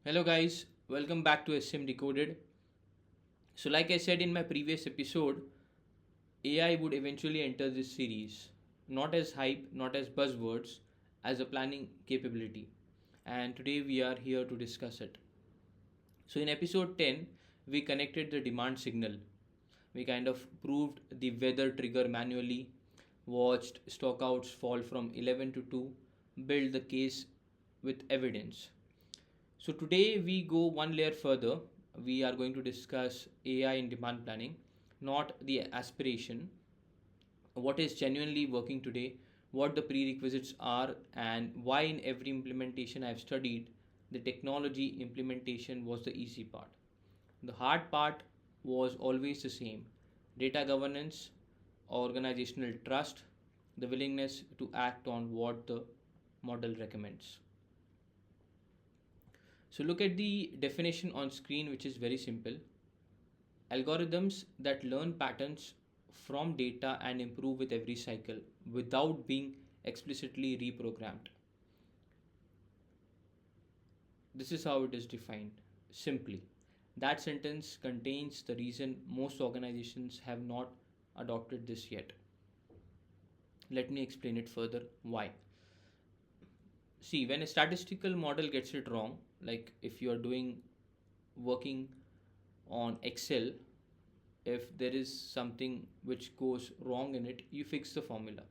Hello, guys, welcome back to SCM Decoded. So, like I said in my previous episode, AI would eventually enter this series, not as hype, not as buzzwords, as a planning capability. And today we are here to discuss it. So, in episode 10, we connected the demand signal. We kind of proved the weather trigger manually, watched stockouts fall from 11 to 2, built the case with evidence. So today we go one layer further. We are going to discuss AI in demand planning, not the aspiration, what is genuinely working today, what the prerequisites are, and why in every implementation I've studied, the technology implementation was the easy part. The hard part was always the same: data governance, organizational trust, the willingness to act on what the model recommends. So look at the definition on screen, which is very simple. Algorithms that learn patterns from data and improve with every cycle without being explicitly reprogrammed. This is how it is defined. Simply. That sentence contains the reason most organizations have not adopted this yet. Let me explain it further. Why? See, when a statistical model gets it wrong, like if you are doing working on Excel, if there is something which goes wrong in it, you fix the formula.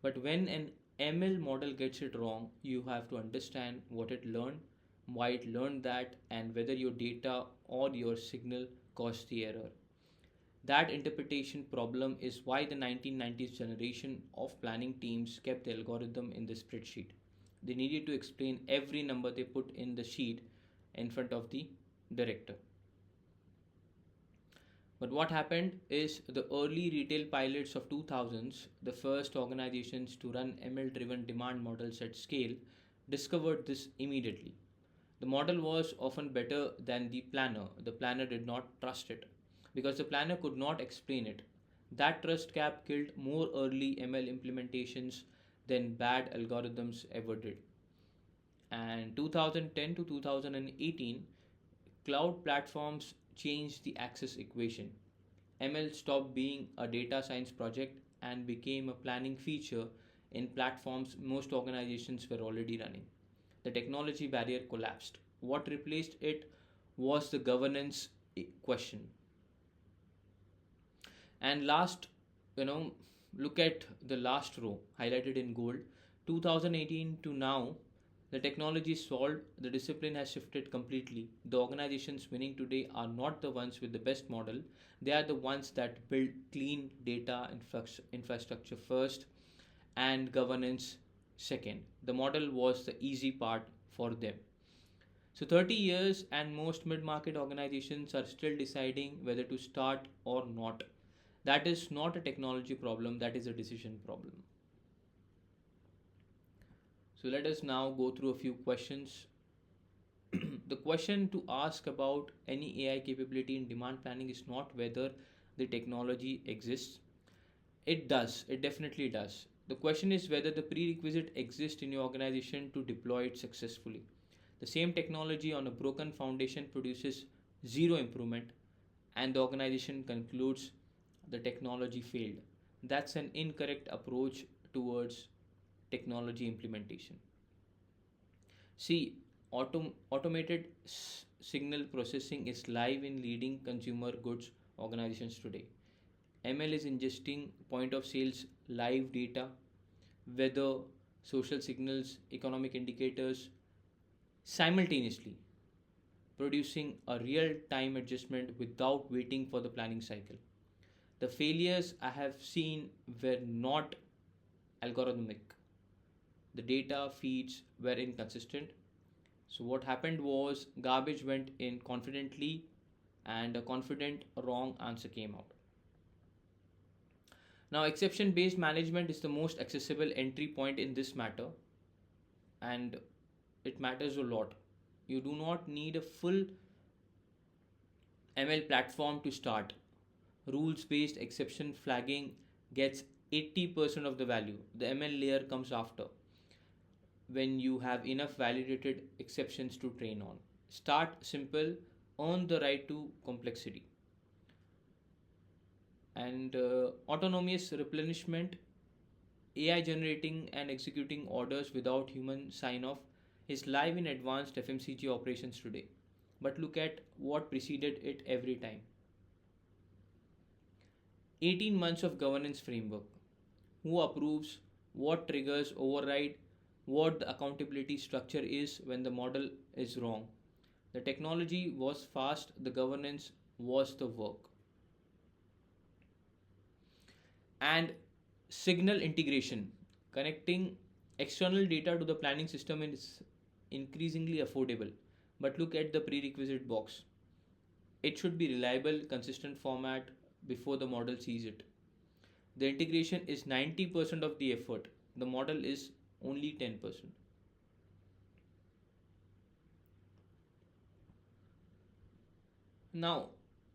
But when an ML model gets it wrong, you have to understand what it learned, why it learned that, and whether your data or your signal caused the error. That interpretation problem is why the 1990s generation of planning teams kept the algorithm in the spreadsheet. They needed to explain every number they put in the sheet in front of the director. But what happened is the early retail pilots of 2000s, the first organizations to run ML driven demand models at scale, discovered this immediately. The model was often better than the planner. The planner did not trust it because the planner could not explain it. That trust gap killed more early ML implementations than bad algorithms ever did. And 2010 to 2018, cloud platforms changed the access equation. ML stopped being a data science project and became a planning feature in platforms most organizations were already running. The technology barrier collapsed. What replaced it was the governance question. And last, you know, look at the last row highlighted in gold. 2018 to now, the technology is solved, the discipline has shifted completely. The organizations winning today are not the ones with the best model, they are the ones that build clean data infrastructure first and governance second. The model was the easy part for them. So 30 years and most mid-market organizations are still deciding whether to start or not. That is not a technology problem, that is a decision problem. So let us now go through a few questions. The question to ask about any AI capability in demand planning is not whether the technology exists. It does, it definitely does. The question is whether the prerequisite exists in your organization to deploy it successfully. The same technology on a broken foundation produces zero improvement, and the organization concludes the technology failed. That's an incorrect approach towards technology implementation. See, automated signal processing is live in leading consumer goods organizations today. ML is ingesting point of sales live data, weather, social signals, economic indicators simultaneously, producing a real time adjustment without waiting for the planning cycle. The failures I have seen were not algorithmic. The data feeds were inconsistent. So, what happened was garbage went in confidently, and a confident wrong answer came out. Now, exception based management is the most accessible entry point in this matter, and it matters a lot. You do not need a full ML platform to start. Rules based exception flagging gets 80% of the value. The ML layer comes after when you have enough validated exceptions to train on. Start simple, earn the right to complexity. And autonomous replenishment, AI generating and executing orders without human sign off, is live in advanced FMCG operations today. But look at what preceded it every time. 18 months of governance framework. Who approves, what triggers override, what the accountability structure is when the model is wrong. The technology was fast, the governance was the work. And signal integration, connecting external data to the planning system is increasingly affordable. But look at the prerequisite box. It should be reliable, consistent format before the model sees it. The integration is 90% of the effort. The model is only 10%. Now,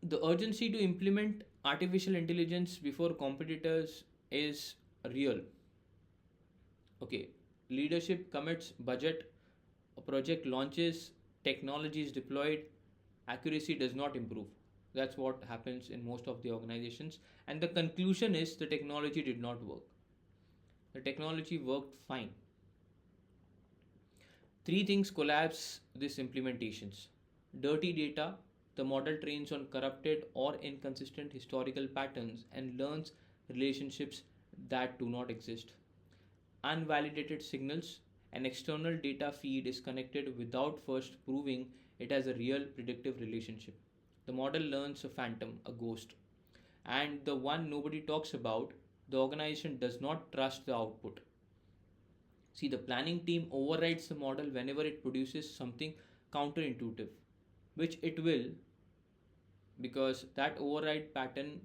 the urgency to implement artificial intelligence before competitors is real. Okay, leadership commits budget, a project launches, technology is deployed, accuracy does not improve. That's what happens in most of the organizations. And the conclusion is the technology did not work. The technology worked fine. Three things collapse these implementations: dirty data, the model trains on corrupted or inconsistent historical patterns and learns relationships that do not exist. Unvalidated signals, an external data feed is connected without first proving it has a real predictive relationship. The model learns a phantom, a ghost. And the one nobody talks about, the organization does not trust the output. See, the planning team overrides the model whenever it produces something counterintuitive, which it will, because that override pattern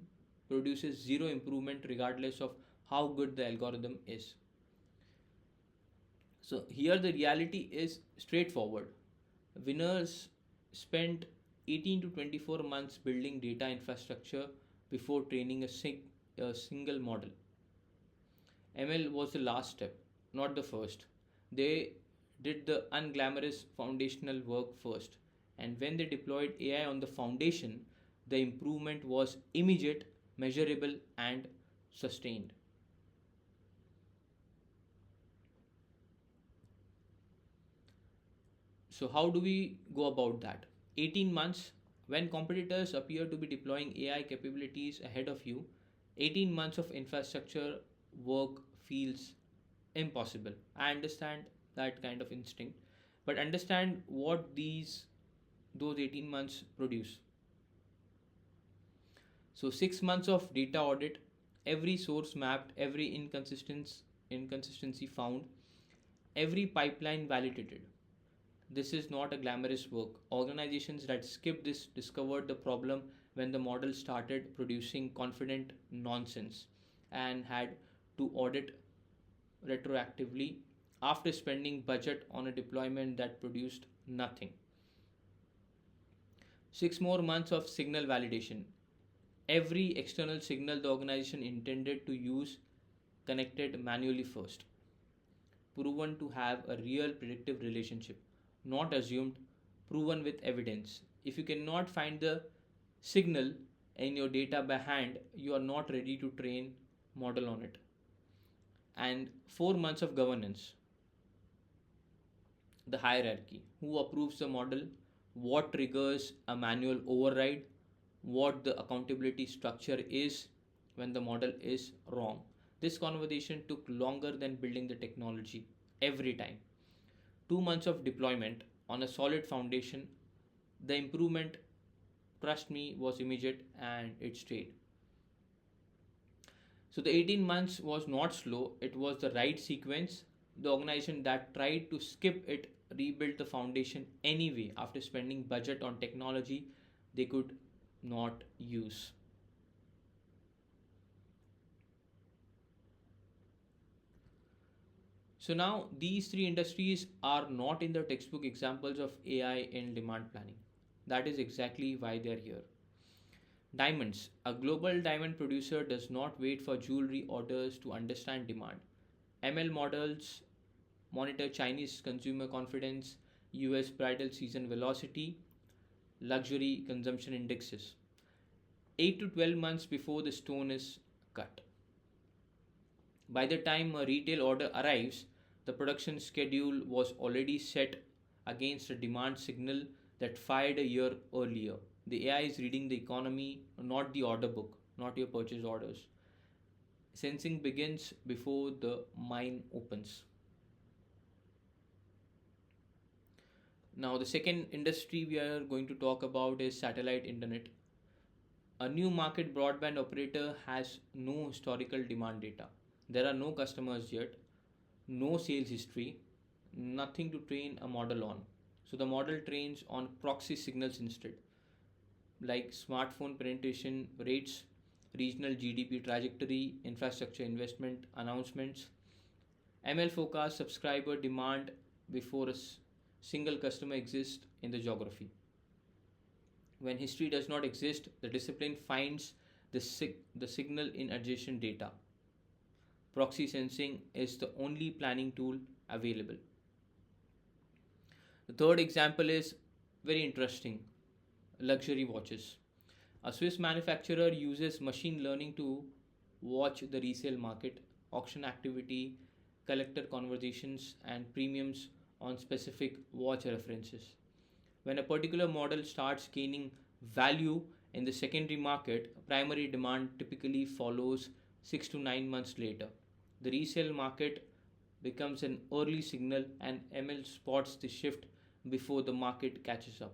produces zero improvement regardless of how good the algorithm is. So, here the reality is straightforward. Winners spent 18 to 24 months building data infrastructure before training a single model. ML was the last step, not the first. They did the unglamorous foundational work first. And when they deployed AI on the foundation, the improvement was immediate, measurable, and sustained. So, how do we go about that? 18 months, when competitors appear to be deploying AI capabilities ahead of you, 18 months of infrastructure work feels impossible. I understand that kind of instinct, but understand what those 18 months produce. So 6 months of data audit, every source mapped, every inconsistency found, every pipeline validated. This is not a glamorous work. Organizations that skipped this discovered the problem when the model started producing confident nonsense and had to audit retroactively after spending budget on a deployment that produced nothing. 6 more months of signal validation. Every external signal the organization intended to use connected manually first, proven to have a real predictive relationship, not assumed, proven with evidence. If you cannot find the signal in your data by hand, you are not ready to train model on it. And 4 months of governance, the hierarchy, who approves the model, what triggers a manual override, what the accountability structure is when the model is wrong. This conversation took longer than building the technology every time. 2 months of deployment on a solid foundation, the improvement, trust me, was immediate and it stayed. So the 18 months was not slow, it was the right sequence. The organization that tried to skip it rebuilt the foundation anyway after spending budget on technology they could not use. So now these three industries are not in the textbook examples of AI in demand planning. That is exactly why they are here. Diamonds. A global diamond producer does not wait for jewelry orders to understand demand. ML models monitor Chinese consumer confidence, US bridal season velocity, luxury consumption indexes. 8 to 12 months before the stone is cut. By the time a retail order arrives, the production schedule was already set against a demand signal that fired a year earlier. The AI is reading the economy, not the order book, not your purchase orders. Sensing begins before the mine opens. Now, the second industry we are going to talk about is satellite internet. A new market broadband operator has no historical demand data. There are no customers yet, no sales history, nothing to train a model on. So the model trains on proxy signals instead, like smartphone penetration rates, regional GDP trajectory, infrastructure investment announcements. ML forecasts subscriber demand before a single customer exists in the geography. When history does not exist, the discipline finds the signal in adjacent data. Proxy sensing is the only planning tool available. The third example is very interesting: luxury watches. A Swiss manufacturer uses machine learning to watch the resale market, auction activity, collector conversations, and premiums on specific watch references. When a particular model starts gaining value in the secondary market, primary demand typically follows 6 to 9 months later. The resale market becomes an early signal, and ML spots the shift before the market catches up.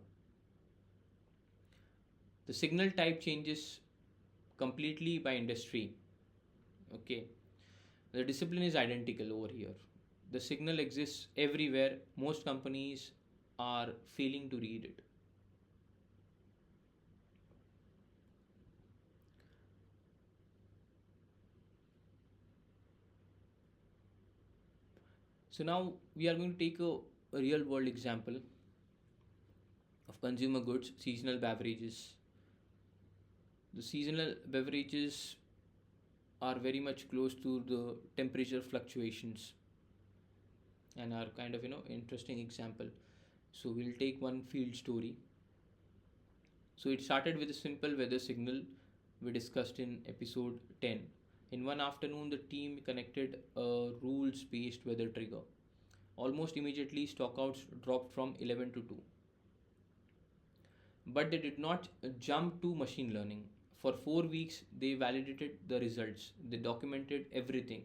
The signal type changes completely by industry. Okay, the discipline is identical over here. The signal exists everywhere. Most companies are failing to read it. So now we are going to take a real world example of consumer goods, seasonal beverages. The seasonal beverages are very much close to the temperature fluctuations and are kind of interesting example. So we'll take one field story. So it started with a simple weather signal we discussed in episode 10. In one afternoon, the team connected a rules based weather trigger. Almost immediately, stockouts dropped from 11 to 2. But they did not jump to machine learning. For 4 weeks, they validated the results, they documented everything.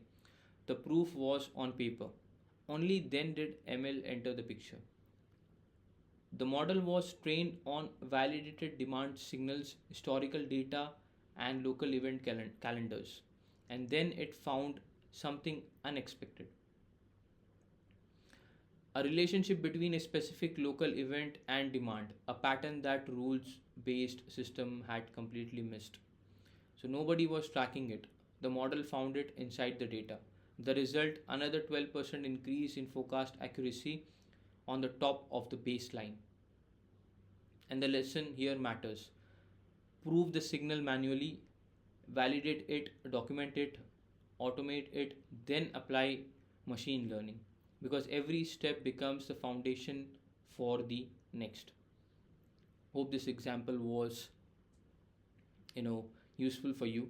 The proof was on paper. Only then did ML enter the picture. The model was trained on validated demand signals, historical data, and local event calendars. And then it found something unexpected: a relationship between a specific local event and demand, a pattern that rules based system had completely missed. So nobody was tracking it. The model found it inside the data. The result: another 12% increase in forecast accuracy on the top of the baseline. And the lesson here matters: prove the signal manually, validate it, document it, automate it, then apply machine learning, because every step becomes the foundation for the next. Hope this example was useful for you.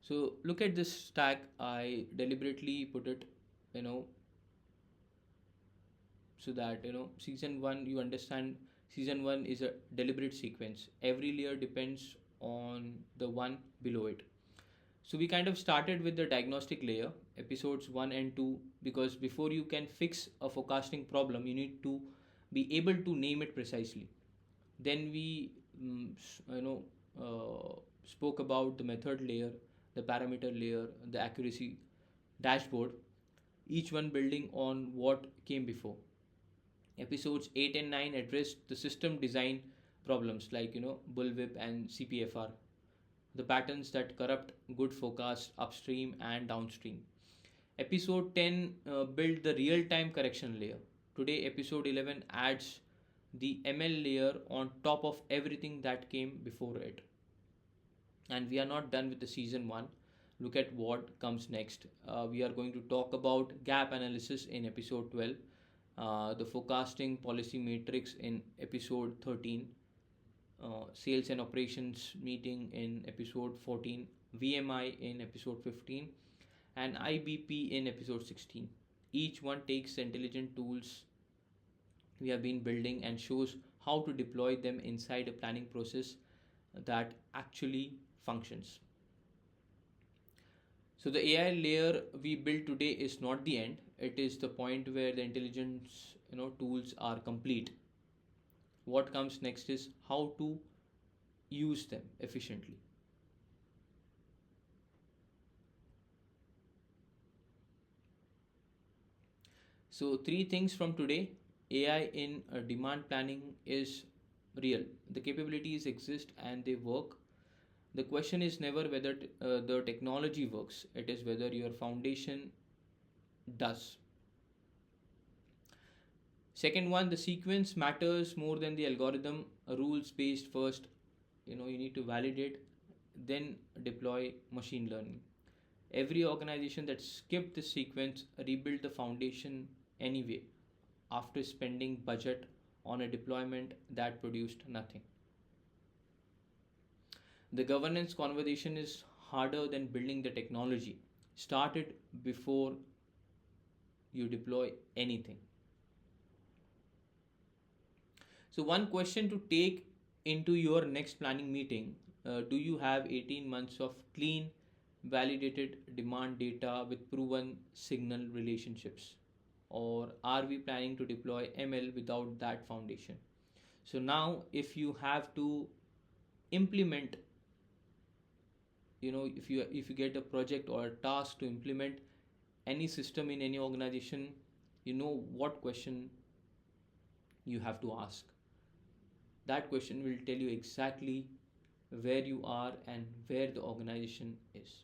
So look at this stack. I deliberately put it you know so that season 1, you understand, season 1 is a deliberate sequence. Every layer depends on the one below it. So we kind of started with the diagnostic layer, episodes 1 and 2, because before you can fix a forecasting problem, you need to be able to name it precisely. Then we spoke about the method layer, the parameter layer, the accuracy dashboard, each one building on what came before. Episodes 8 and 9 addressed the system design problems like bullwhip and CPFR, the patterns that corrupt good forecasts upstream and downstream. Episode 10 built the real time correction layer. Today, episode 11 adds the ML layer on top of everything that came before it. And we are not done with the season 1. look at what comes next. We are going to talk about gap analysis in episode 12, the forecasting policy matrix in episode 13, sales and operations meeting in episode 14, VMI in episode 15, and IBP in episode 16. Each one takes the intelligent tools we have been building and shows how to deploy them inside a planning process that actually functions. So the AI layer we build today is not the end. It is the point where the intelligence tools are complete. What comes next is how to use them efficiently. So three things from today. AI in demand planning is real. The capabilities exist and they work. The question is never whether the technology works, it is whether your foundation does. Second one, the sequence matters more than the algorithm. Rules based first, you need to validate, then deploy machine learning. Every organization that skipped this sequence rebuilt the foundation anyway after spending budget on a deployment that produced nothing. The governance conversation is harder than building the technology. Start it before you deploy anything. So, one question to take into your next planning meeting: do you have 18 months of clean, validated demand data with proven signal relationships? Or are we planning to deploy ML without that foundation? So, now if you have to implement, if you get a project or a task to implement any system in any organization, you know what question you have to ask. That question will tell you exactly where you are and where the organization is.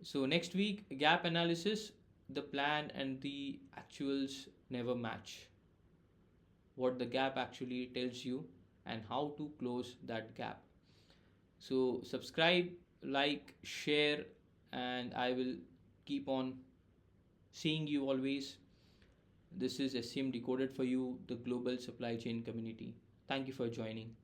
So next week, gap analysis. The plan and the actuals never match. What the gap actually tells you and how to close that gap. So subscribe, like, share, and I will keep on seeing you always. This is SCM Decoded for you, the global supply chain community. Thank you for joining.